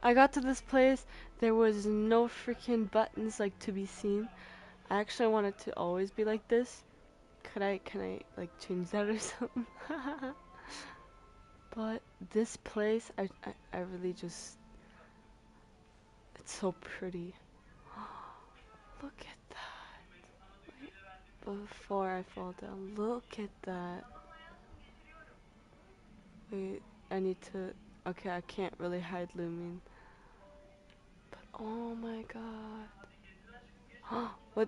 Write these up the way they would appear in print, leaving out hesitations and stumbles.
I got to this place, there was no freaking buttons like to be seen. I actually wanted to always be like this. Can I like change that or something? But this place, I really just, it's so pretty. Look at that. Before I fall down, look at that. Wait, I need to, okay, I can't really hide looming. But oh my god.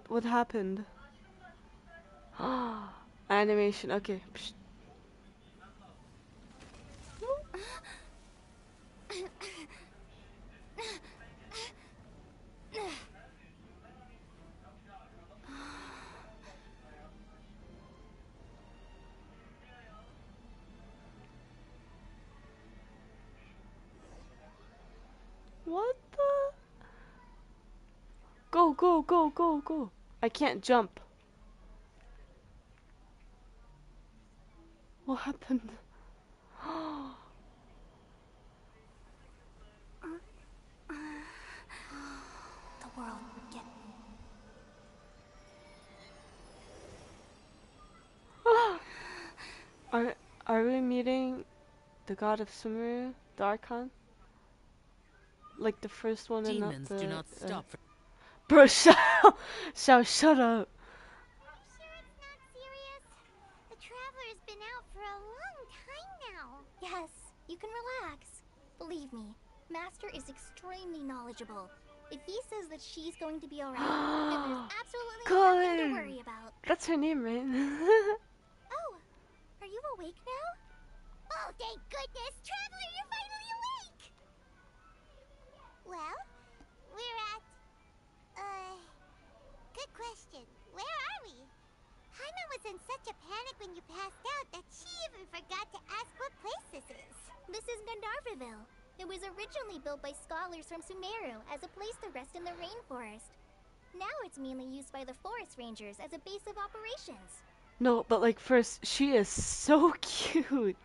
What happened? Animation, okay. Psst. What the? Go, go, go, go, go. I can't jump. What happened? The world get Are are we meeting the god of Sumeru, the Archon? Like the first one and not Demons do the not stop for Bro, shut up. I'm sure it's not serious. The Traveler's been out for a long time now. Yes, you can relax. Believe me, Master is extremely knowledgeable. If he says that she's going to be alright, then there's absolutely nothing to God, worry about. that's her name, right? Oh, are you awake now? Oh, thank goodness! Traveler, you're finally awake! Well, we're at... good question. Where are we? Jaime was in such a panic when you passed out that she even forgot to ask what place this is. This is Gandharvaville. It was originally built by scholars from Sumeru as a place to rest in the rainforest. Now it's mainly used by the forest rangers as a base of operations. No, but like first, she is so cute.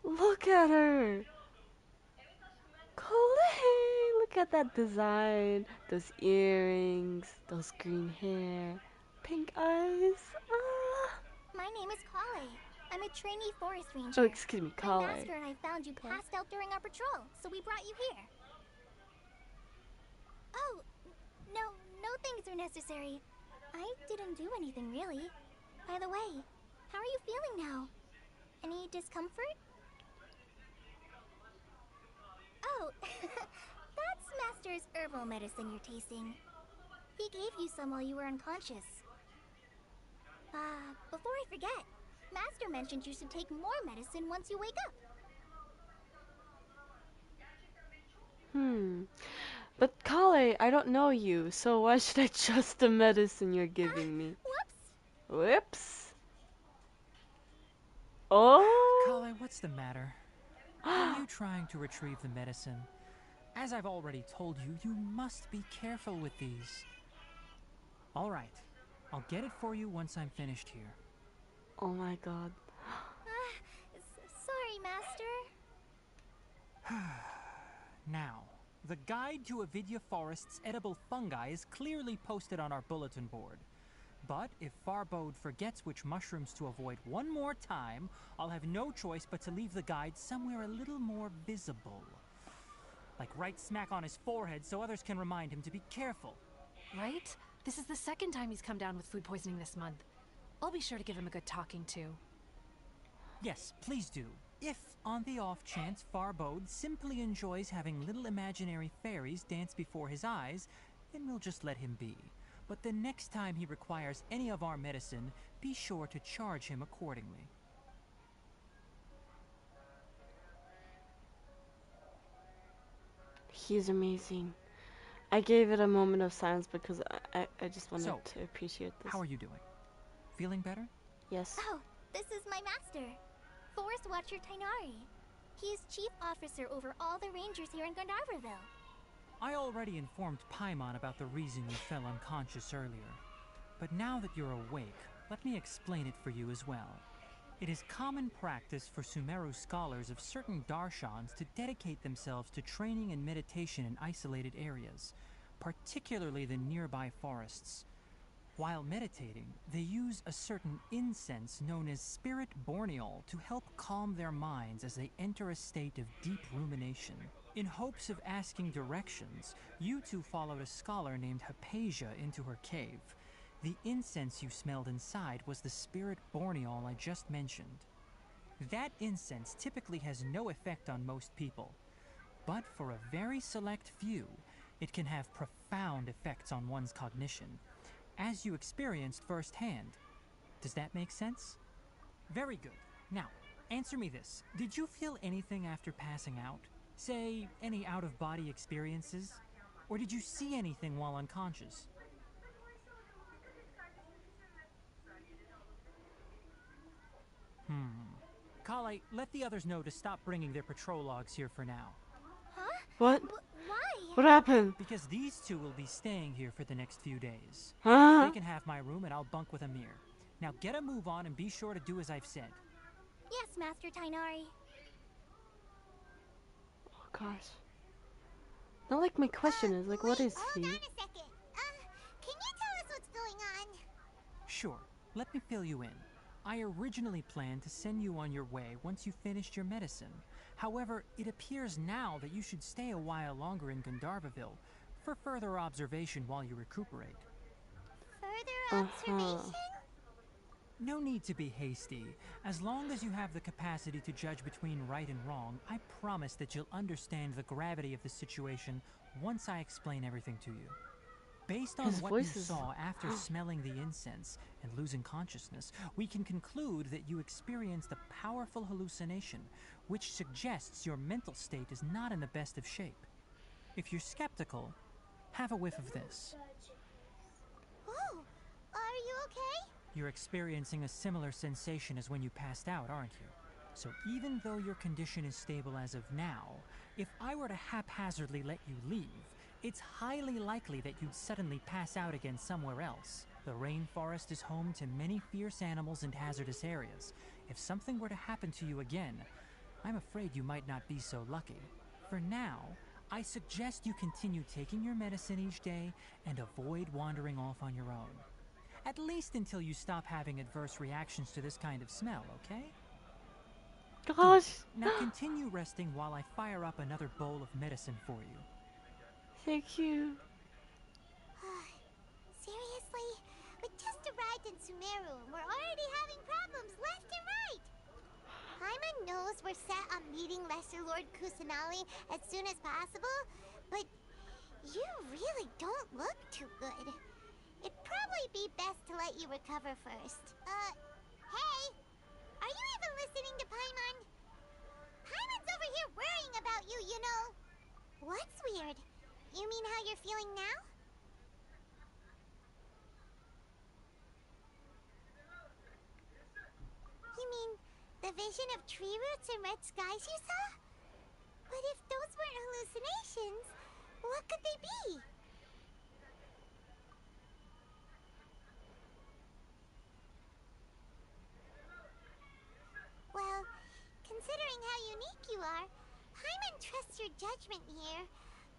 Look at her. Colleen, look at that design. Those earrings, those green hair, pink eyes. Ah. My name is Kale. I'm a trainee forest ranger. Oh, excuse me, My Kale. master and I found you passed out during our patrol, so we brought you here. Oh, no things are necessary. I didn't do anything really. By the way, how are you feeling now? Any discomfort? Oh, that's Master's herbal medicine you're tasting. He gave you some while you were unconscious. Before I forget, Master mentioned you should take more medicine once you wake up. But Kale, I don't know you, so why should I trust the medicine you're giving me? Whoops! Whoops. Oh. Kale, what's the matter? Are you trying to retrieve the medicine? As I've already told you, you must be careful with these. All right, I'll get it for you once I'm finished here. Oh my god. Sorry, Master. Now, the guide to Avidya Forest's edible fungi is clearly posted on our bulletin board. But if Farbode forgets which mushrooms to avoid one more time, I'll have no choice but to leave the guide somewhere a little more visible. Like right smack on his forehead so others can remind him to be careful. Right? This is the second time he's come down with food poisoning this month. I'll be sure to give him a good talking to. Yes, please do. If, on the off chance, Farbode simply enjoys having little imaginary fairies dance before his eyes, then we'll just let him be. But the next time he requires any of our medicine, be sure to charge him accordingly. He's amazing. I gave it a moment of silence because I just wanted to appreciate this. How are you doing? Feeling better? Yes. Oh, this is my master, Forest Watcher Tainari. He is chief officer over all the rangers here in Gandharvaville. I already informed Paimon about the reason you fell unconscious earlier. But now that you're awake, let me explain it for you as well. It is common practice for Sumeru scholars of certain darshans to dedicate themselves to training and meditation in isolated areas, particularly the nearby forests. While meditating, they use a certain incense known as spirit borneol to help calm their minds as they enter a state of deep rumination. In hopes of asking directions, you two followed a scholar named Hypatia into her cave. The incense you smelled inside was the spirit borneol I just mentioned. That incense typically has no effect on most people, but for a very select few, it can have profound effects on one's cognition, as you experienced firsthand. Does that make sense? Very good. Now, answer me this. Did you feel anything after passing out? Say, any out-of-body experiences? Or did you see anything while unconscious? Kale, let the others know to stop bringing their patrol logs here for now. Huh? What? Why? What happened? Because these two will be staying here for the next few days. Huh? They can have my room and I'll bunk with Amir. Now get a move on and be sure to do as I've said. Yes, Master Tainari. Oh gosh. Not like my question is like, what Wait, is he? hold on a second. Can you tell us what's going on? Sure, let me fill you in. I originally planned to send you on your way once you finished your medicine. However, it appears now that you should stay a while longer in Gandharvaville for further observation while you recuperate. Further observation? No need to be hasty. As long as you have the capacity to judge between right and wrong, I promise that you'll understand the gravity of the situation once I explain everything to you. Based on His what you voice is- saw after smelling the incense and losing consciousness, we can conclude that you experienced a powerful hallucination, which suggests your mental state is not in the best of shape. If you're skeptical, have a whiff of this. Oh, are you okay? You're experiencing a similar sensation as when you passed out, aren't you? So even though your condition is stable as of now, if I were to haphazardly let you leave, it's highly likely that you'd suddenly pass out again somewhere else. The rainforest is home to many fierce animals and hazardous areas. If something were to happen to you again, I'm afraid you might not be so lucky. For now, I suggest you continue taking your medicine each day and avoid wandering off on your own. At least until you stop having adverse reactions to this kind of smell, okay? Gosh. Now continue resting while I fire up another bowl of medicine for you. Thank you. Seriously? We just arrived in Sumeru and we're already having problems left and right. Paimon knows we're set on meeting Lesser Lord Kusanali as soon as possible, but you really don't look too good. It'd probably be best to let you recover first. Hey! Are you even listening to Paimon? Paimon's over here worrying about you, you know. What's weird? You mean how you're feeling now? You mean the vision of tree roots and red skies you saw? But if those weren't hallucinations, what could they be? Well, considering how unique you are, Paimon trusts your judgment here.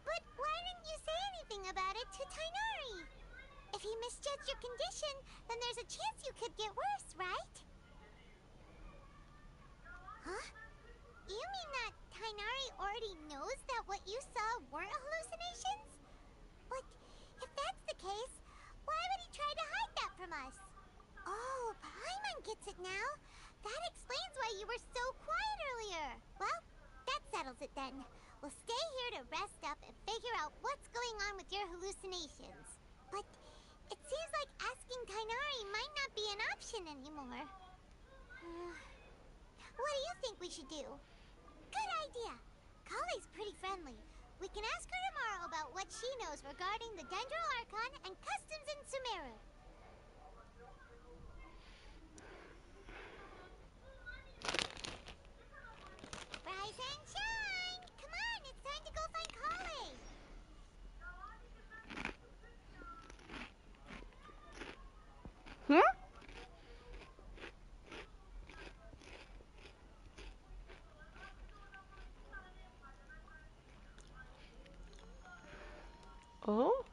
But why didn't you say anything about it to Tainari? If he misjudged your condition, then there's a chance you could get worse, right? Huh? You mean that Tainari already knows that what you saw weren't hallucinations? But if that's the case, why would he try to hide that from us? Oh, Paimon gets it now. That explains why you were so quiet earlier. Well, that settles it then. We'll stay here to rest up and figure out what's going on with your hallucinations. But it seems like asking Tainari might not be an option anymore. What do you think we should do? Good idea. Kale's pretty friendly. We can ask her tomorrow about what she knows regarding the Dendro Archon and customs in Sumeru. Rise and shine! Come on, it's time to go find Kale! Hmm? Oh?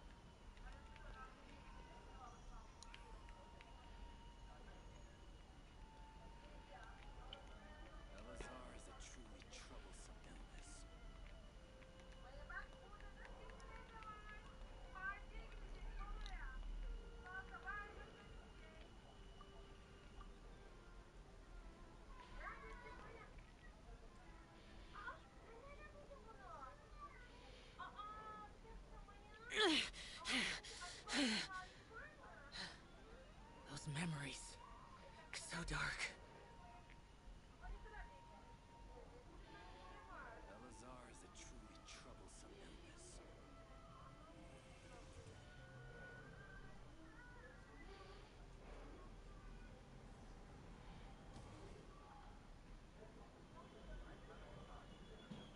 Elazar is a truly troublesome illness. Those memories. So dark. Elazar is a truly troublesome illness. Elazar is a truly troublesome illness.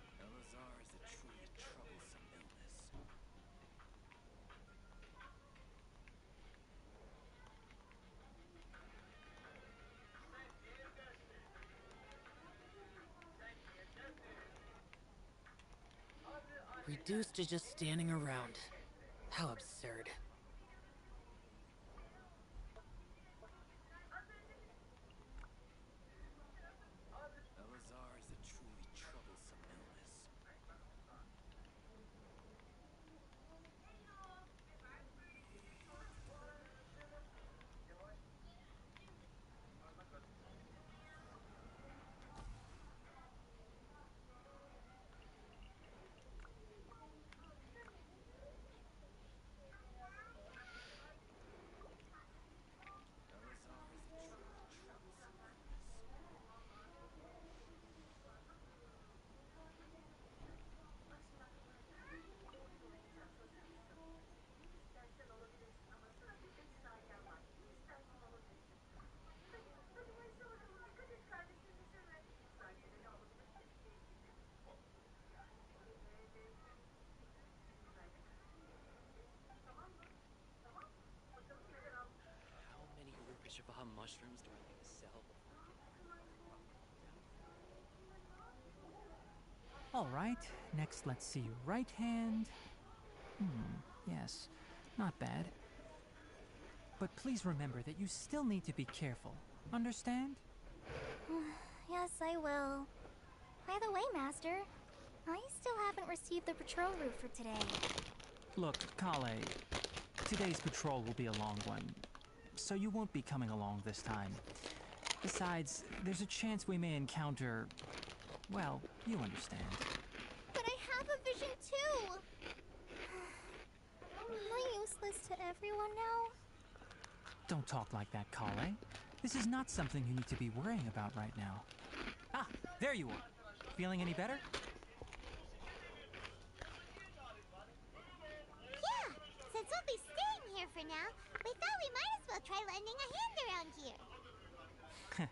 Elazar is a truly troublesome illness. Reduced to just standing around. How absurd. Elazar is a truly troublesome illness. Elazar is a truly troublesome illness. How many Rupeshava mushrooms do I need to sell before I get any other problem down? All right, next let's see. Right hand. Yes, not bad. But please remember that you still need to be careful. Understand? Yes, I will. By the way, Master, I still haven't received the patrol route for today. Look, Kale, today's patrol will be a long one, so you won't be coming along this time. Besides, there's a chance we may encounter... well, you understand. But I have a vision too! Am I useless to everyone now? Don't talk like that, Kale. This is not something you need to be worrying about right now. Ah, there you are. Feeling any better? Yeah! Since we'll be staying here for now, we thought we might as well try lending a hand around here.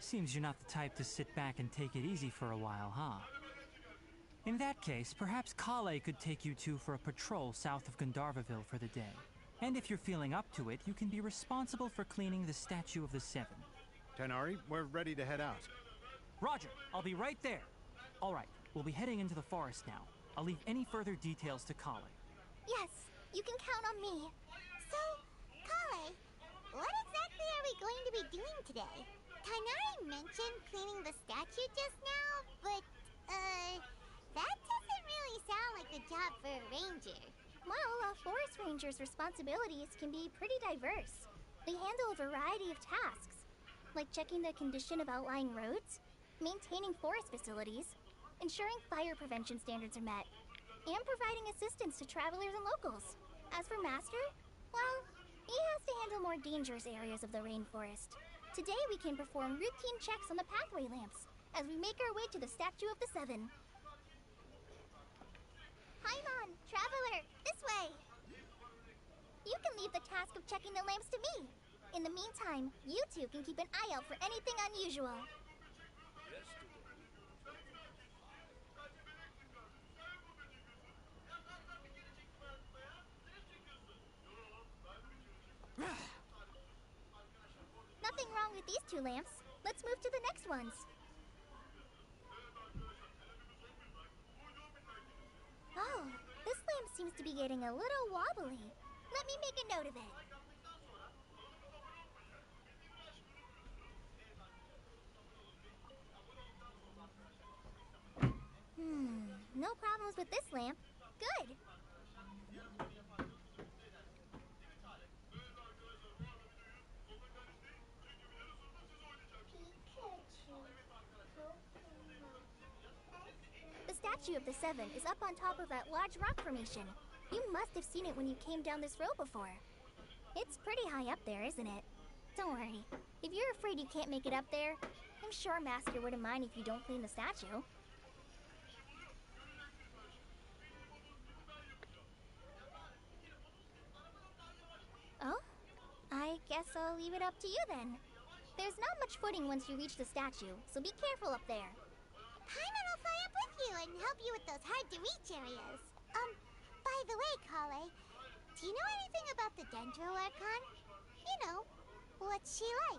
Seems you're not the type to sit back and take it easy for a while, huh? In that case, perhaps Kale could take you two for a patrol south of Gandharvaville for the day. And if you're feeling up to it, you can be responsible for cleaning the Statue of the Seven. Tenari, we're ready to head out. Roger, I'll be right there. All right, we'll be heading into the forest now. I'll leave any further details to Kale. Yes, you can count on me. So, Kale, what exactly are we going to be doing today? Tanari mentioned cleaning the statue just now, but, that doesn't really sound like the job for a ranger. Well, a forest ranger's responsibilities can be pretty diverse. They handle a variety of tasks, like checking the condition of outlying roads, maintaining forest facilities, ensuring fire prevention standards are met, and providing assistance to travelers and locals. As for Master, well, he has to handle more dangerous areas of the rainforest. Today we can perform routine checks on the pathway lamps as we make our way to the Statue of the Seven. Paimon, traveler, this way! You can leave the task of checking the lamps to me. In the meantime, you two can keep an eye out for anything unusual. Nothing wrong with these two lamps. Let's move to the next ones. Oh, this lamp seems to be getting a little wobbly. Let me make a note of it. No problems with this lamp. Good. The Statue of the Seven is up on top of that large rock formation. You must have seen it when you came down this road before. It's pretty high up there, isn't it? Don't worry. If you're afraid you can't make it up there, I'm sure Master wouldn't mind if you don't clean the statue. Oh? I guess I'll leave it up to you then. There's not much footing once you reach the statue, so be careful up there. Paimon will fly up with you and help you with those hard-to-reach areas. By the way, Kale, do you know anything about the Dendro Archon? You know, what's she like?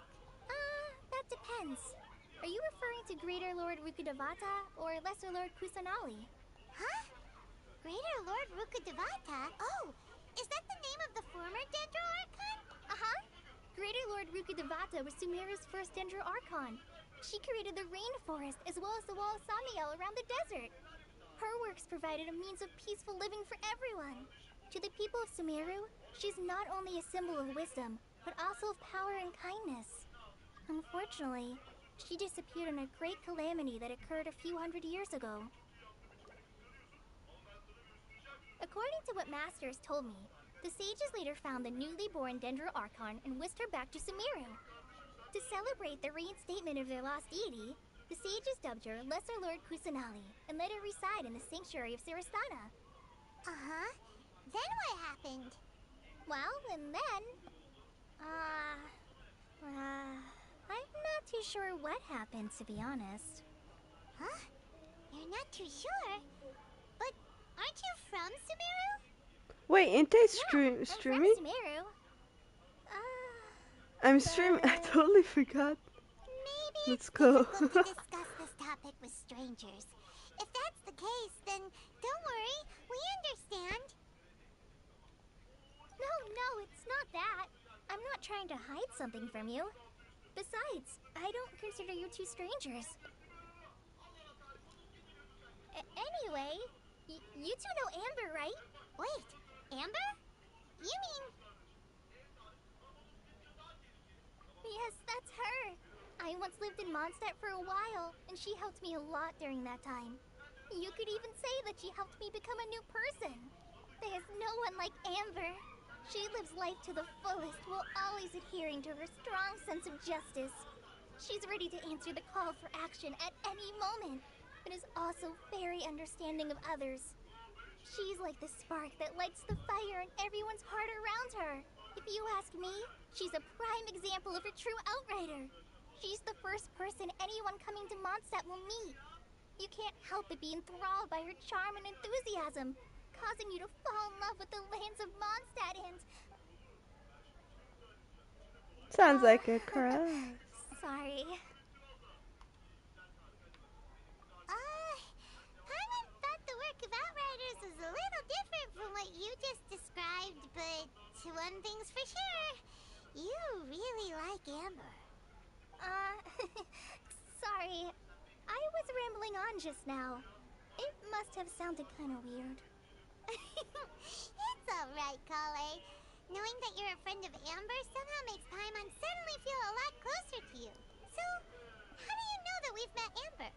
That depends. Are you referring to Greater Lord Rukkhadevata or Lesser Lord Kusanali? Huh? Greater Lord Rukkhadevata? Oh, is that the name of the former Dendro Archon? Uh-huh. Greater Lord Rukkhadevata was Sumeru's first Dendro Archon. She created the rainforest as well as the wall of Samiel around the desert. Her works provided a means of peaceful living for everyone. To the people of Sumeru, she's not only a symbol of wisdom, but also of power and kindness. Unfortunately, she disappeared in a great calamity that occurred a few hundred years ago. According to what Masters told me, the sages later found the newly born Dendro Archon and whisked her back to Sumeru. To celebrate the reinstatement of their lost deity, the sages dubbed her Lesser Lord Kusanali and let her reside in the sanctuary of Sarastana. Uh-huh. Then what happened? Well, and then... I'm not too sure what happened, to be honest. Huh? You're not too sure? But aren't you from Sumeru? Wait, ain't they I'm streaming? from Sumeru. I'm streaming. I totally forgot. Maybe Let's it's go. difficult to discuss this topic with strangers. If that's the case, then don't worry. We understand. No, it's not that. I'm not trying to hide something from you. Besides, I don't consider you two strangers. Anyway, you two know Amber, right? Wait, Amber? You mean... Yes, that's her. I once lived in Mondstadt for a while, and she helped me a lot during that time. You could even say that she helped me become a new person. There's no one like Amber. She lives life to the fullest while always adhering to her strong sense of justice. She's ready to answer the call for action at any moment, but is also very understanding of others. She's like the spark that lights the fire in everyone's heart around her. If you ask me, she's a prime example of a true outrider. She's the first person anyone coming to Mondstadt will meet. You can't help but be enthralled by her charm and enthusiasm, causing you to fall in love with the lands of Mondstadt and... Sounds like a crush. Sorry. Paimon thought the work of Outriders was a little different from what you just described, but one thing's for sure, you really like Amber. Sorry. I was rambling on just now. It must have sounded kind of weird. It's alright, Kale. Knowing that you're a friend of Amber somehow makes Paimon suddenly feel a lot closer to you. So, how do you know that we've met Amber?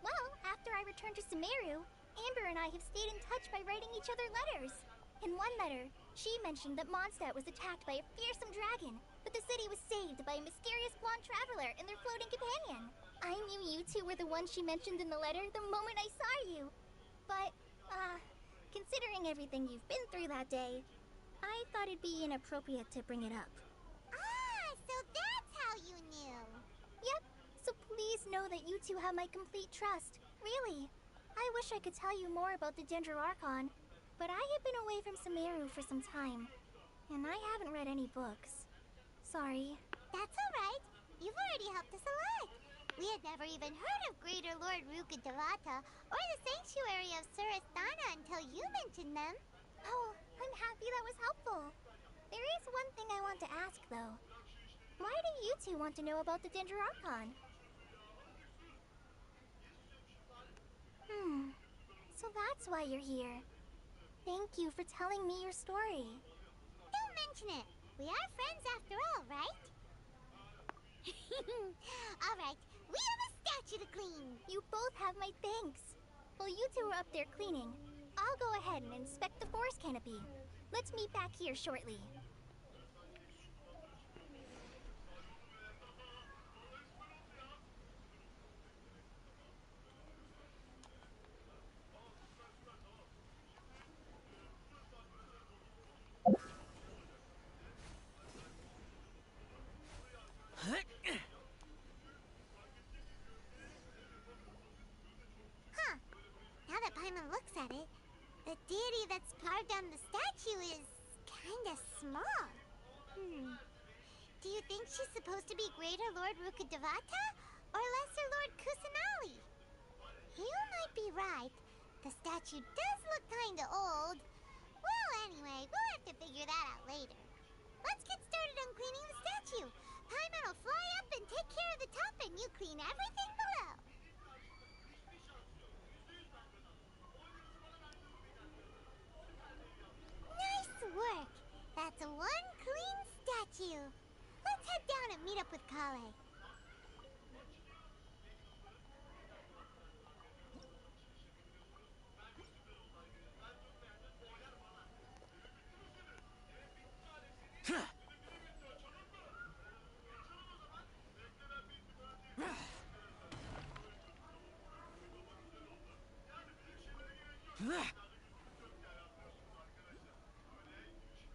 Well, after I returned to Sumeru, Amber and I have stayed in touch by writing each other letters. In one letter, she mentioned that Mondstadt was attacked by a fearsome dragon, but the city was saved by a mysterious blonde traveler and their floating companion. I knew you two were the ones she mentioned in the letter the moment I saw you. But, considering everything you've been through that day, I thought it'd be inappropriate to bring it up. Ah, so that's how you knew. Yep, so please know that you two have my complete trust. Really. I wish I could tell you more about the Dendroarchon, but I have been away from Sumeru for some time, and I haven't read any books. Sorry. That's alright. You've already helped us a lot. We had never even heard of Greater Lord Rukkhadevata or the Sanctuary of Surasthana until you mentioned them. Oh, I'm happy that was helpful. There is one thing I want to ask, though. Why do you two want to know about the Dendroarchon? So that's why you're here. Thank you for telling me your story. Don't mention it. We are friends after all, right? Alright, we have a statue to clean. You both have my thanks. While you two are up there cleaning, I'll go ahead and inspect the forest canopy. Let's meet back here shortly. Huh. Now that Paimon looks at it, the deity that's carved on the statue is kinda small. Do you think she's supposed to be Greater Lord Rukkhadevata or Lesser Lord Kusanali? You might be right. The statue does look kinda old. Well, anyway, we'll have to figure that out later. Let's get started on cleaning the statue. Paimon will fly up and take care of the top and you clean everything below. Nice work! That's one clean statue. Let's head down and meet up with Kale.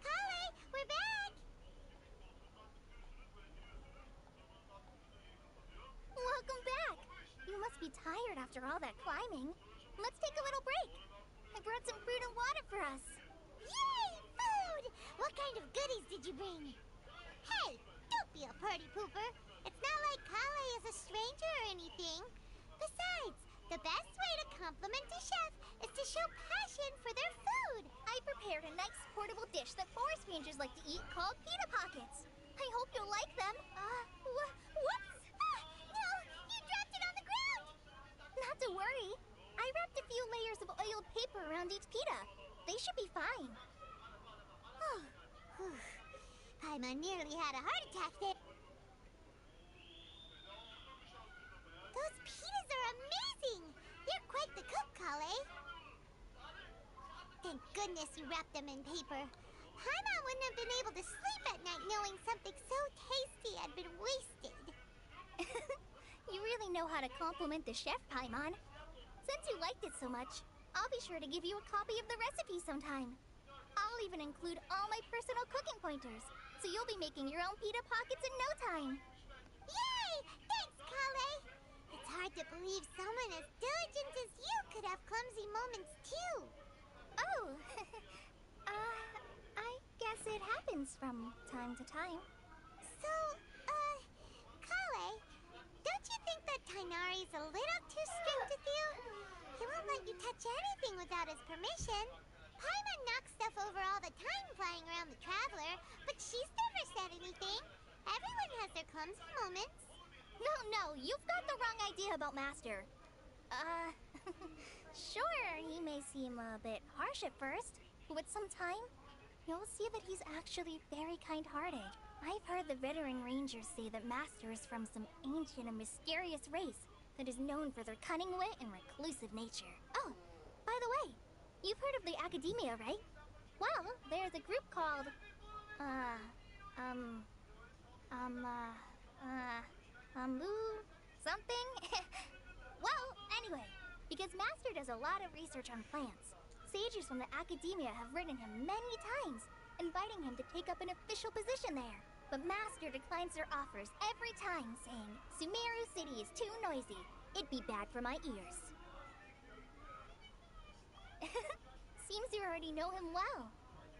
Kale, we're back! Welcome back! You must be tired after all that climbing. Let's take a little break. I brought some fruit and water for us. Yay! Food! What kind of goodies did you bring? Hey! Don't be a party pooper. It's not like Kale is a stranger or anything. Besides, the best way to compliment a chef is to show passion for their food. I prepared a nice portable dish that forest rangers like to eat called pita pockets. I hope you'll like them. Whoops! No! You dropped it on the ground! Not to worry. I wrapped a few layers of oiled paper around each pita. They should be fine. Paimon nearly had a heart attack there. Those pitas are amazing! You're quite the cook, Kale. Thank goodness you wrapped them in paper. Paimon wouldn't have been able to sleep at night knowing something so tasty had been wasted. You really know how to compliment the chef, Paimon. Since you liked it so much, I'll be sure to give you a copy of the recipe sometime. I'll even include all my personal cooking pointers, so you'll be making your own pita pockets in no time. Yay! Thanks, Kale! It's hard to believe someone as diligent as you could have clumsy moments too. Oh, I guess it happens from time to time. So, Kale, don't you think that Tighnari's a little too strict with you? He won't let you touch anything without his permission. Paimon knocks stuff over all the time flying around the Traveler, but she's never said anything. Everyone has their clumsy moments. No, you've got the wrong idea about Master. Sure, he may seem a bit harsh at first, but with some time, you'll see that he's actually very kind-hearted. I've heard the veteran rangers say that Master is from some ancient and mysterious race that is known for their cunning wit and reclusive nature. Oh, by You've heard of the Academia, right? Well, there's a group called, something? Well, anyway, because Master does a lot of research on plants, sages from the Academia have written him many times, inviting him to take up an official position there. But Master declines their offers every time, saying, Sumeru City is too noisy. It'd be bad for my ears. Seems you already know him well.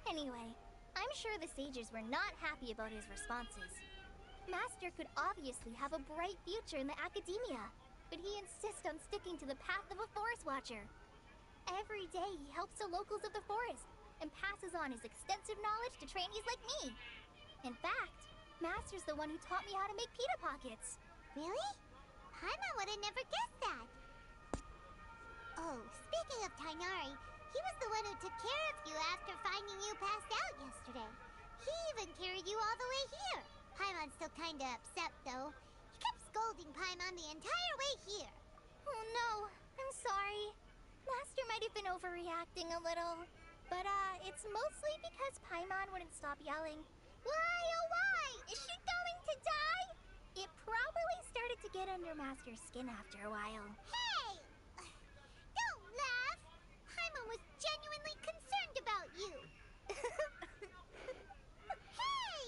Anyway, I'm sure the sages were not happy about his responses. Master could obviously have a bright future in the Academia, but he insists on sticking to the path of a forest watcher. Every day he helps the locals of the forest and passes on his extensive knowledge to trainees like me. In fact, Master's the one who taught me how to make pita pockets. Really? Paimon would have never guessed that. Oh, speaking of Tainari, he was the one who took care of you after finding you passed out yesterday. He even carried you all the way here. Paimon's still kinda upset, though. He kept scolding Paimon the entire way here. Oh no, I'm sorry. Master might have been overreacting a little. But, it's mostly because Paimon wouldn't stop yelling, "Why, oh why? Is she going to die?" It probably started to get under Master's skin after a while. Hey! Don't laugh! Paimon was genuinely concerned about you. Hey!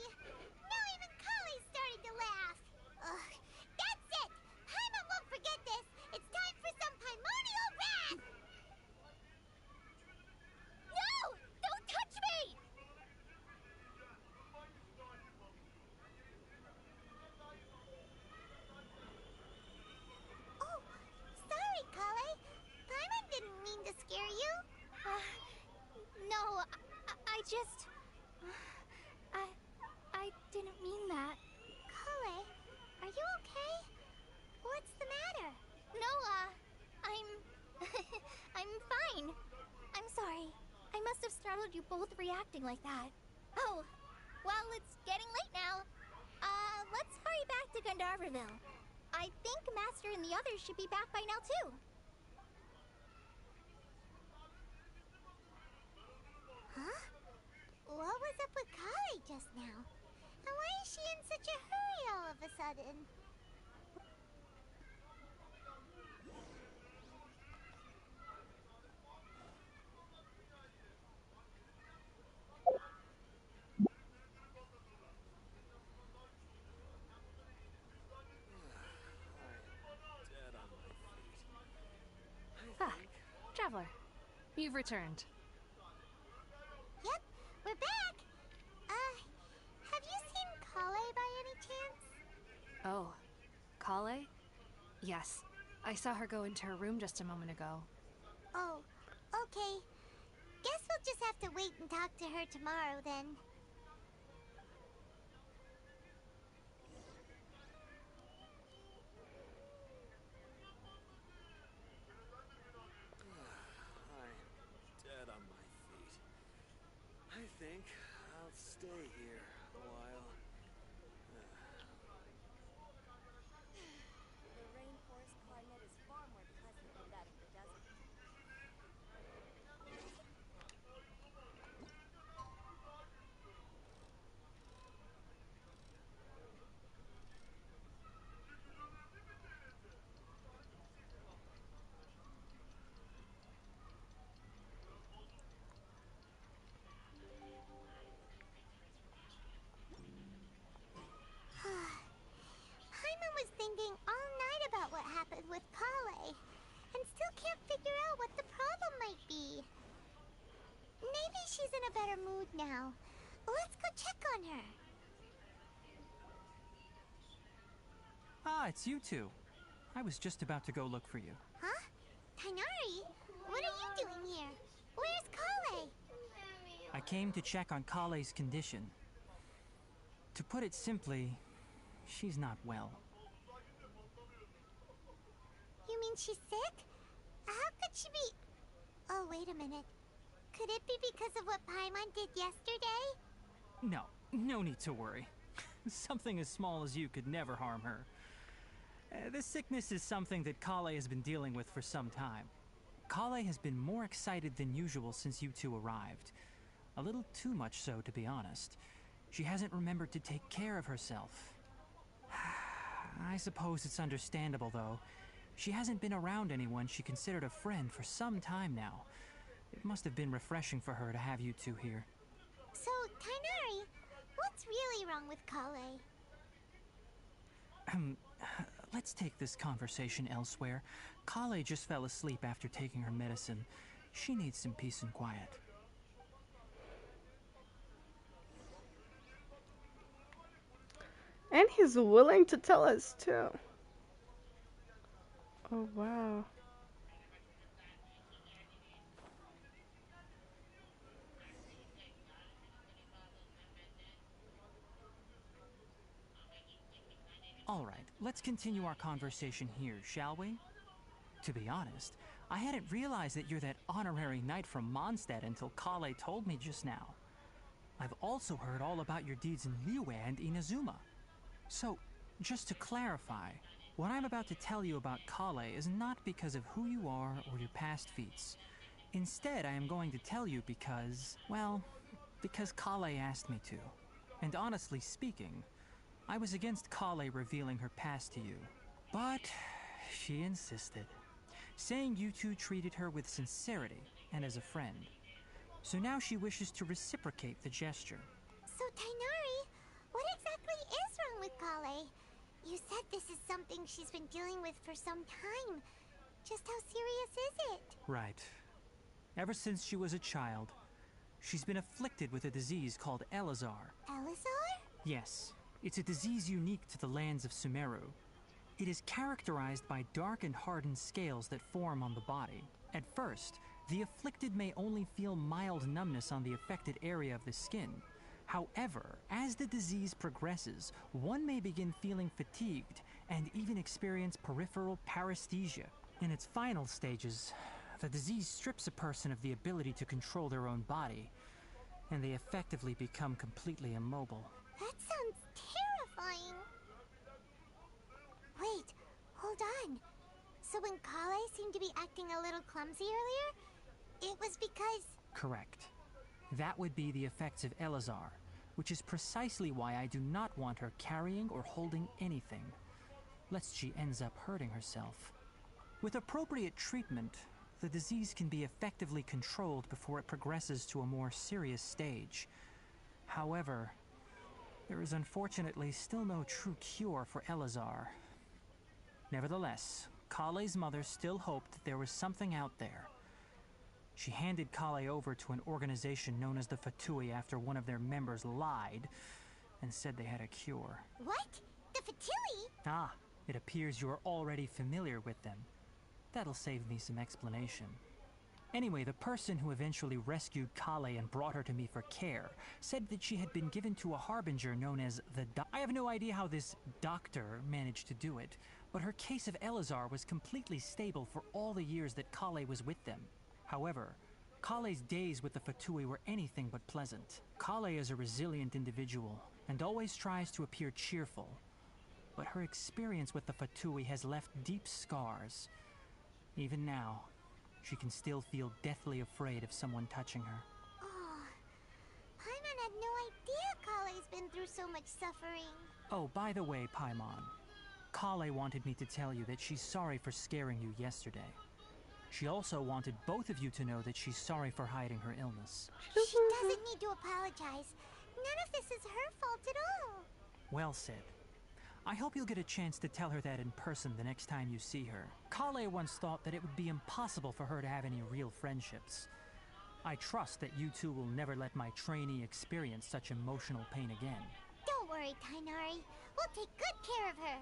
Now even Kali's starting to laugh. Ugh, that's it! Paimon won't forget this! It's time for some primordial wrath! No! Don't touch me! Oh, sorry, Kale. Paimon didn't mean to scare you. No, I just... I didn't mean that. Kale, are you okay? What's the matter? No, I'm... I'm fine. I'm sorry. I must have startled you both reacting like that. Oh, well, it's getting late now. Let's hurry back to Gandharville. I think Master and the others should be back by now, too. Huh? What was up with Kali just now? And why is she in such a hurry all of a sudden? Dead on my feet. Ah, Traveler, you've returned. Yep, we're back. Have you seen Kale by any chance? Oh, Kale? Yes, I saw her go into her room just a moment ago. Oh, okay. Guess we'll just have to wait and talk to her tomorrow then. I'm dead on my feet. I think I'll stay here a while. The rainforest climate is far more pleasant than that of the desert. Paimon was thinking all night about what happened with Kale, and still can't figure out what the problem might be. Maybe she's in a better mood now. Let's go check on her. Ah, it's you two. I was just about to go look for you. Huh? Tainari? What are you doing here? Where's Kale? I came to check on Kale's condition. To put it simply, she's not well. You mean she's sick? How could she be... Oh, wait a minute. Could it be because of what Paimon did yesterday? No, no need to worry. Something as small as you could never harm her. This sickness is something that Kale has been dealing with for some time. Kale has been more excited than usual since you two arrived. A little too much so, to be honest. She hasn't remembered to take care of herself. I suppose it's understandable, though. She hasn't been around anyone she considered a friend for some time now. It must have been refreshing for her to have you two here. So, Tainari, what's really wrong with Kale? Let's take this conversation elsewhere. Kale just fell asleep after taking her medicine. She needs some peace and quiet. And he's willing to tell us too. Oh wow. All right, let's continue our conversation here, shall we? To be honest, I hadn't realized that you're that honorary knight from Mondstadt until Kale told me just now. I've also heard all about your deeds in Liyue and Inazuma. So, just to clarify, what I'm about to tell you about Kale is not because of who you are or your past feats. Instead, I am going to tell you because, well, because Kale asked me to. And honestly speaking, I was against Kale revealing her past to you. But she insisted, saying you two treated her with sincerity and as a friend. So now she wishes to reciprocate the gesture. So, Tainari, what exactly is wrong with Kale? You said this is something she's been dealing with for some time. Just how serious is it? Right. Ever since she was a child, she's been afflicted with a disease called Elazar. Elazar? Yes, it's a disease unique to the lands of Sumeru. It is characterized by dark and hardened scales that form on the body. At first, the afflicted may only feel mild numbness on the affected area of the skin. However, as the disease progresses, one may begin feeling fatigued and even experience peripheral paresthesia. In its final stages, the disease strips a person of the ability to control their own body, and they effectively become completely immobile. That sounds terrifying. Wait, hold on. So when Kale seemed to be acting a little clumsy earlier, it was because... Correct. That would be the effects of Elazar, which is precisely why I do not want her carrying or holding anything, lest she ends up hurting herself. With appropriate treatment, the disease can be effectively controlled before it progresses to a more serious stage. However, there is unfortunately still no true cure for Elazar. Nevertheless, Kale's mother still hoped that there was something out there. She handed Kale over to an organization known as the Fatui after one of their members lied and said they had a cure. What? The Fatui? Ah, it appears you are already familiar with them. That'll save me some explanation. Anyway, the person who eventually rescued Kale and brought her to me for care said that she had been given to a harbinger known as the I have no idea how this doctor managed to do it, but her case of Elazar was completely stable for all the years that Kale was with them. However, Kale's days with the Fatui were anything but pleasant. Kale is a resilient individual and always tries to appear cheerful, but her experience with the Fatui has left deep scars. Even now, she can still feel deathly afraid of someone touching her. Oh, Paimon had no idea Kale's been through so much suffering. Oh, by the way, Paimon, Kale wanted me to tell you that she's sorry for scaring you yesterday. She also wanted both of you to know that she's sorry for hiding her illness. She doesn't need to apologize. None of this is her fault at all. Well said. I hope you'll get a chance to tell her that in person the next time you see her. Kale once thought that it would be impossible for her to have any real friendships. I trust that you two will never let my trainee experience such emotional pain again. Don't worry, Tainari. We'll take good care of her.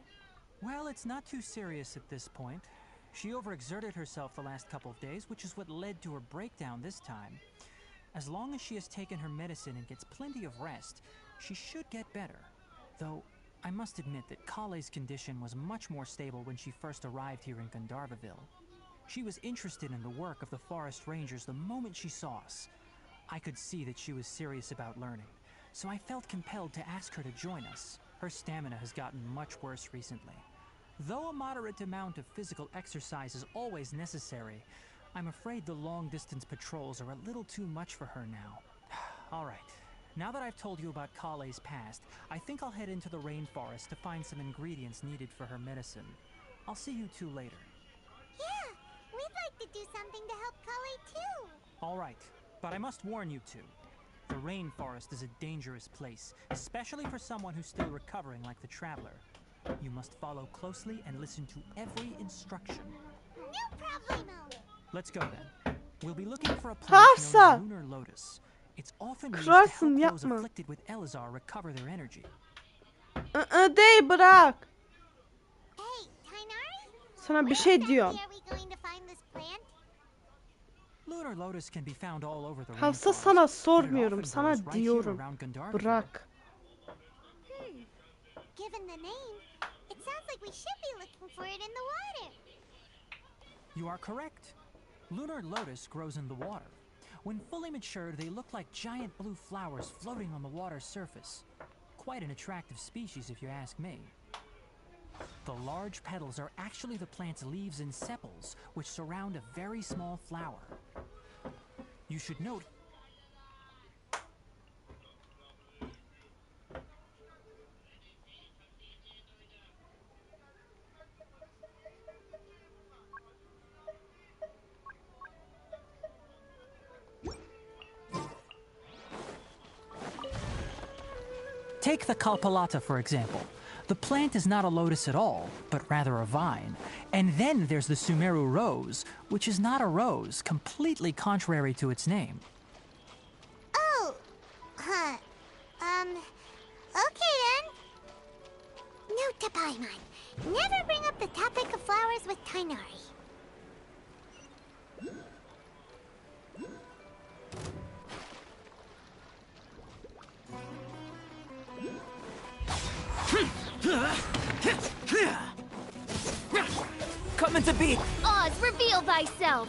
Well, it's not too serious at this point. She overexerted herself the last couple of days, which is what led to her breakdown this time. As long as she has taken her medicine and gets plenty of rest, she should get better. Though, I must admit that Kale's condition was much more stable when she first arrived here in Gandharvaville. She was interested in the work of the forest rangers the moment she saw us. I could see that she was serious about learning, so I felt compelled to ask her to join us. Her stamina has gotten much worse recently. Though a moderate amount of physical exercise is always necessary, I'm afraid the long-distance patrols are a little too much for her now. All right. Now that I've told you about Kale's past, I think I'll head into the rainforest to find some ingredients needed for her medicine. I'll see you two later. Yeah, we'd like to do something to help Kale too. All right, but I must warn you two. The rainforest is a dangerous place, especially for someone who's still recovering like the Traveler. You must follow closely and listen to every instruction. No problemo. Let's go then. We'll be looking for a plant known Varsa. as Lunar Lotus. It's often used to help Kırarsın, those yapma. afflicted with Elazar recover their energy. Değil, bırak. Hey, Tainari? Sana bir Where şey exactly diyorum. are we going to find this plant? Lunar Lotus can be found all over the Hafsa rainforest, sana but it sormuyorum, often sana grows right here diyorum. around Gandharville. Bırak. Given the name, it sounds like we should be looking for it in the water. You are correct. Lunar Lotus grows in the water. When fully matured, they look like giant blue flowers floating on the water's surface. Quite an attractive species, if you ask me. The large petals are actually the plant's leaves and sepals, which surround a very small flower. You should note Take the Kalpalata, for example. The plant is not a lotus at all, but rather a vine. And then there's the Sumeru rose, which is not a rose, completely contrary to its name. Oh, huh. Okay then. Note to Paimon. Never bring up the topic of flowers with Tainari. Coming to beat! Oz, reveal thyself!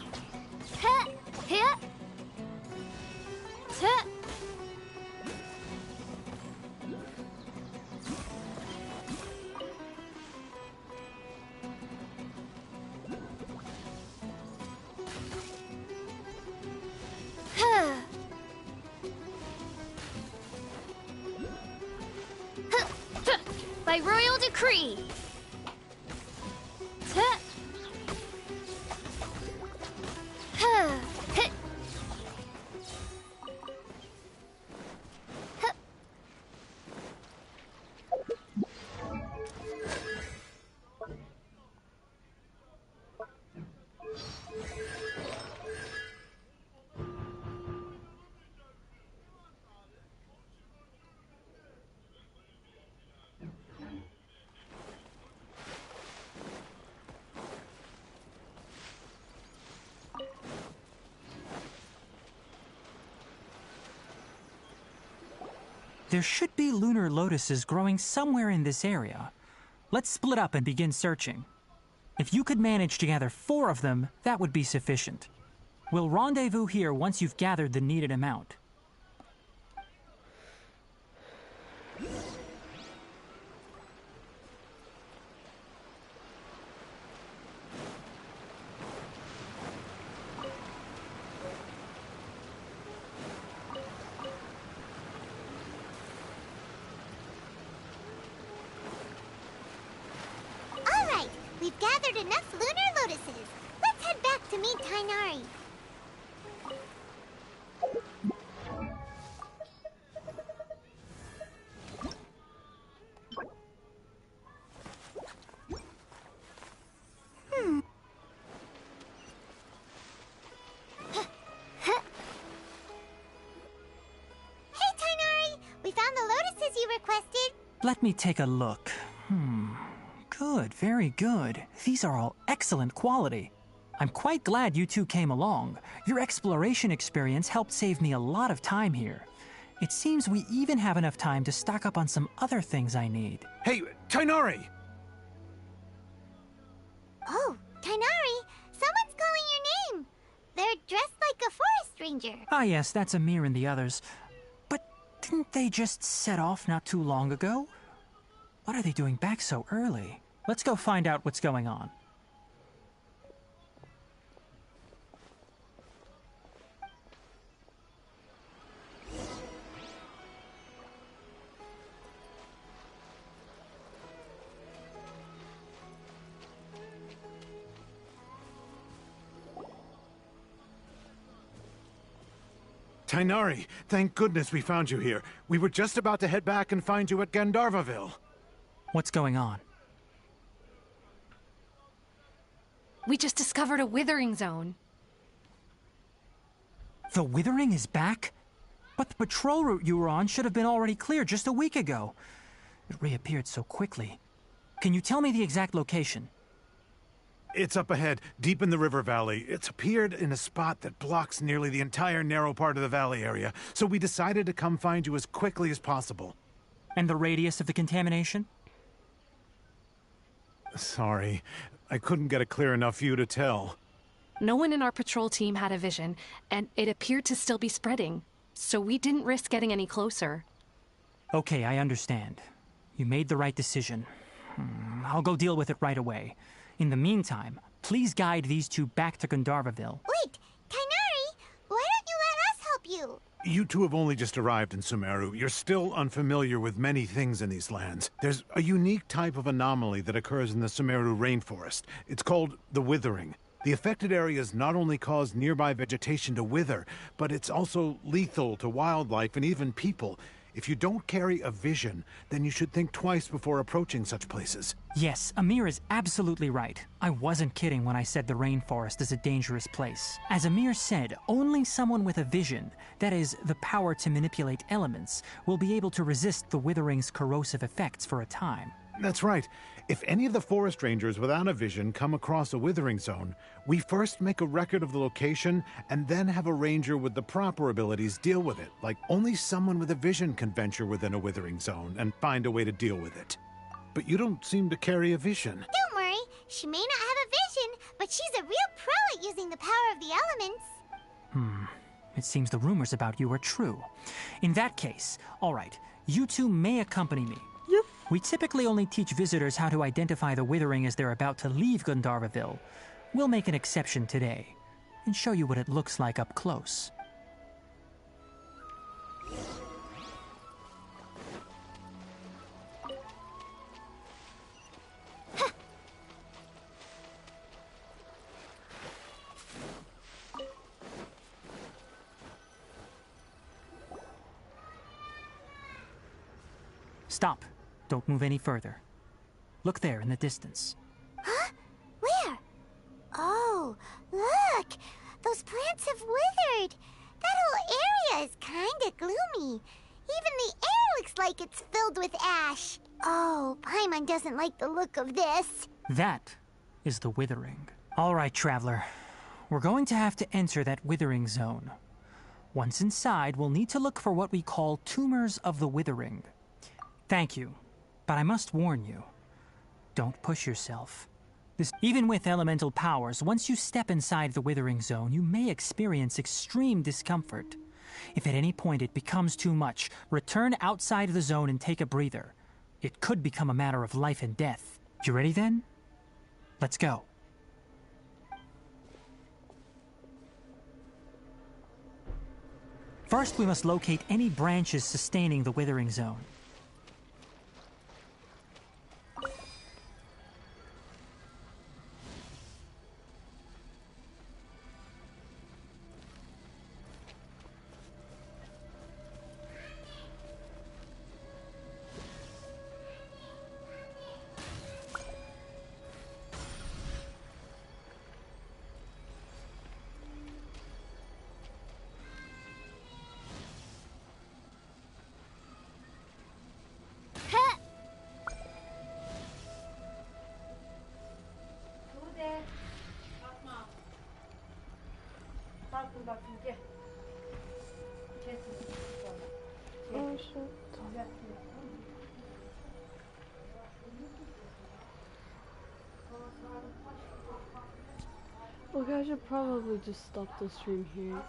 Huh, huh, huh. By royal decree. Huh. Huh. Huh. Huh. There should be lunar lotuses growing somewhere in this area. Let's split up and begin searching. If you could manage to gather 4 of them, that would be sufficient. We'll rendezvous here once you've gathered the needed amount. All right, we've gathered enough lunar lotuses. Let's head back to meet Tainari. Hey, Tainari! We found the lotuses you requested. Let me take a look. Good, very good. These are all excellent quality. I'm quite glad you two came along. Your exploration experience helped save me a lot of time here. It seems we even have enough time to stock up on some other things I need. Hey, Tainari! Oh, Tainari! Someone's calling your name! They're dressed like a forest ranger. Ah yes, that's Amir and the others. But didn't they just set off not too long ago? What are they doing back so early? Let's go find out what's going on. Tainari, thank goodness we found you here. We were just about to head back and find you at Gandharvaville. What's going on? We just discovered a withering zone. The withering is back? But the patrol route you were on should have been already clear just a week ago. It reappeared so quickly. Can you tell me the exact location? It's up ahead, deep in the river valley. It's appeared in a spot that blocks nearly the entire narrow part of the valley area, so we decided to come find you as quickly as possible. And the radius of the contamination? Sorry, I couldn't get a clear enough view to tell. No one in our patrol team had a vision, and it appeared to still be spreading. So we didn't risk getting any closer. Okay, I understand. You made the right decision. I'll go deal with it right away. In the meantime, please guide these two back to Gandharvaville. Wait, Tainari, why don't you let us help you? You two have only just arrived in Sumeru. You're still unfamiliar with many things in these lands. There's a unique type of anomaly that occurs in the Sumeru rainforest. It's called the withering. The affected areas not only cause nearby vegetation to wither, but it's also lethal to wildlife and even people. If you don't carry a vision, then you should think twice before approaching such places. Yes, Amir is absolutely right. I wasn't kidding when I said the rainforest is a dangerous place. As Amir said, only someone with a vision, that is, the power to manipulate elements, will be able to resist the withering's corrosive effects for a time. That's right. If any of the forest rangers without a vision come across a withering zone, we first make a record of the location and then have a ranger with the proper abilities deal with it. Like, only someone with a vision can venture within a withering zone and find a way to deal with it. But you don't seem to carry a vision. Don't worry, she may not have a vision, but she's a real pro at using the power of the elements. It seems the rumors about you are true. In that case, all right, you two may accompany me. Yep. We typically only teach visitors how to identify the withering as they're about to leave Gandharvaville. We'll make an exception today and show you what it looks like up close. Stop. Don't move any further. Look there in the distance. Huh? Where? Oh, look! Those plants have withered. That whole area is kinda gloomy. Even the air looks like it's filled with ash. Oh, Paimon doesn't like the look of this. That is the withering. All right, traveler. We're going to have to enter that withering zone. Once inside, we'll need to look for what we call tumors of the withering. Thank you, but I must warn you. Don't push yourself. Even with elemental powers, once you step inside the withering zone, you may experience extreme discomfort. If at any point it becomes too much, return outside the zone and take a breather. It could become a matter of life and death. You ready then? Let's go. First, we must locate any branches sustaining the withering zone. Oh shit. Look, I should probably just stop the stream here.